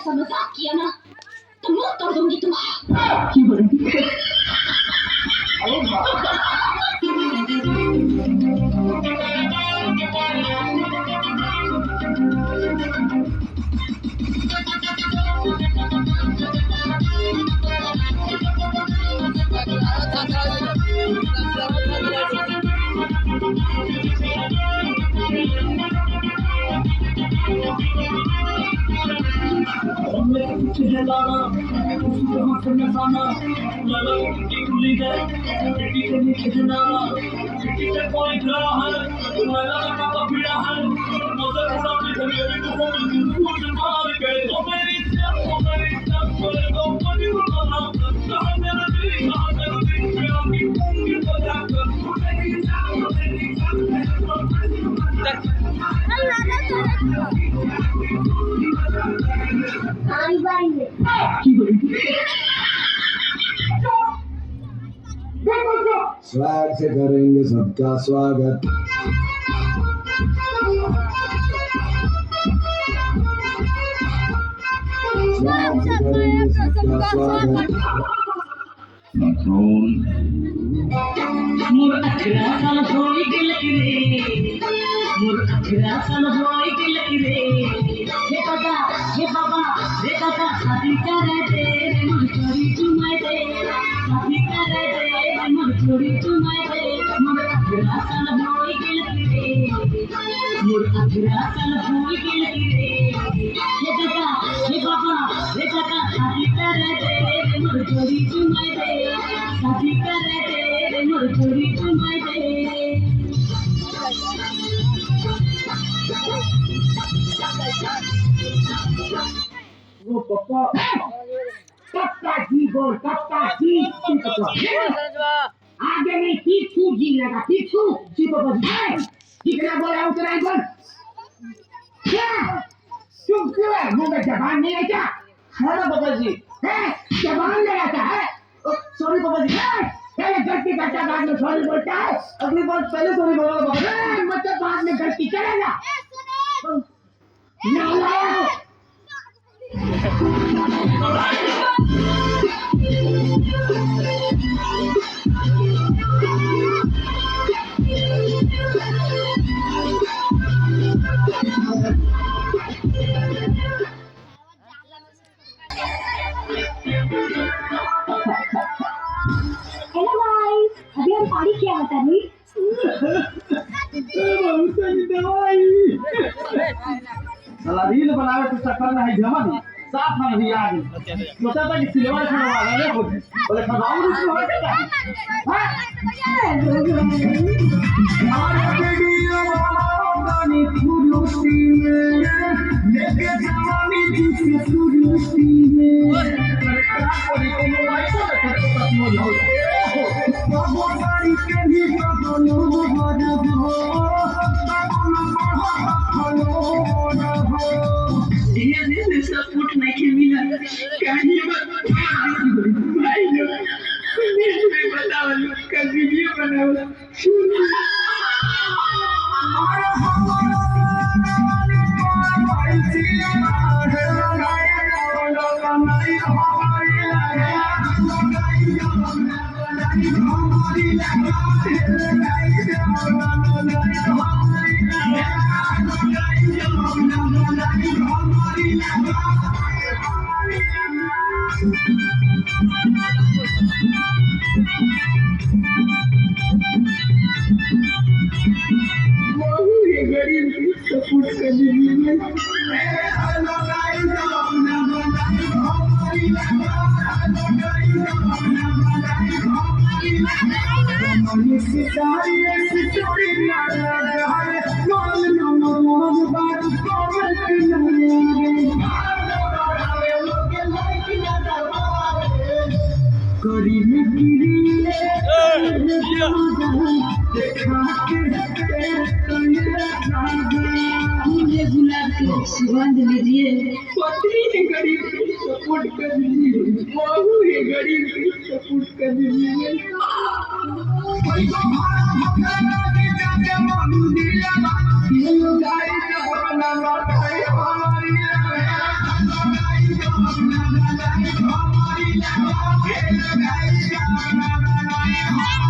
ऐसा मजाक किया ना तो मुंह तोड़ दूंगी तुम्हारा। की बोलेंगी? अरे कहलाना उसको हाथ में खाना लगा की खुली है बेटी के नीचे कहलाना बेटी पे कोई खड़ा है लगा का पीड़ा है मगर उड़ा के मेरे को मुझ मार के ओ मेरी जान बोले तो मुझे उड़ाना कहां मेरा दिल मेरा की बजा कर मेरी स्वैग से करेंगे सबका स्वागत। स्वैग से करेंगे सबका स्वागत। मोर अखरा साल होई दिल रे मोर अखरा साल होई दिल रे हे बाबा रे दादा शादी करे दे मोर छोरी चुमाए दे शादी करे दे मोर छोरी चुमाए दे मोर अखरा साल होई दिल रे मोर अखरा साल होई दिल रे हे बाबा रे दादा शादी करे दे मोर छोरी चुमाए दे शादी करे दे मोर छोरी चुमाए दे। वो पापा जी बोल पापा जी आगे में पीछू जी लगा पीछू जी पापा जी कितना बोला उतना ही बोल क्या तुम क्यों है मुंह में जबान नहीं है क्या है ना पापा जी है जबान लगाता है सॉरी पापा जी पहले गलती करता बाद में सॉरी बोलता है अगली बार पहले सॉरी बोला मतलब बाद में गलती करेगा नालायक हेलो गाइस अभी हम पानी किया बता रही साला रील बनावे तो चक्कर में है जमन साफ नहीं आ गई सोचा था कि सिल्वर खाने वाला है बोले खबाऊ नहीं हो सकता और वीडियो बनानी कुरुसी में लेके जवानी की कुरुसी में क्या कोई को लाइक तो मौज हो बाबू बाड़ी के भी बोलो हो ये नहीं सपोर्ट नहीं के मिला कहानी बताओ का वीडियो बनाओ गरीब सपोर्ट कर दीजिए सुगंध लीजिए पत्नी है गरीब सपोर्ट कर दीजिए बहू है गरीब सपोर्ट कर दीजिए Hãy subscribe cho kênh Ghiền Mì Gõ để không bỏ lỡ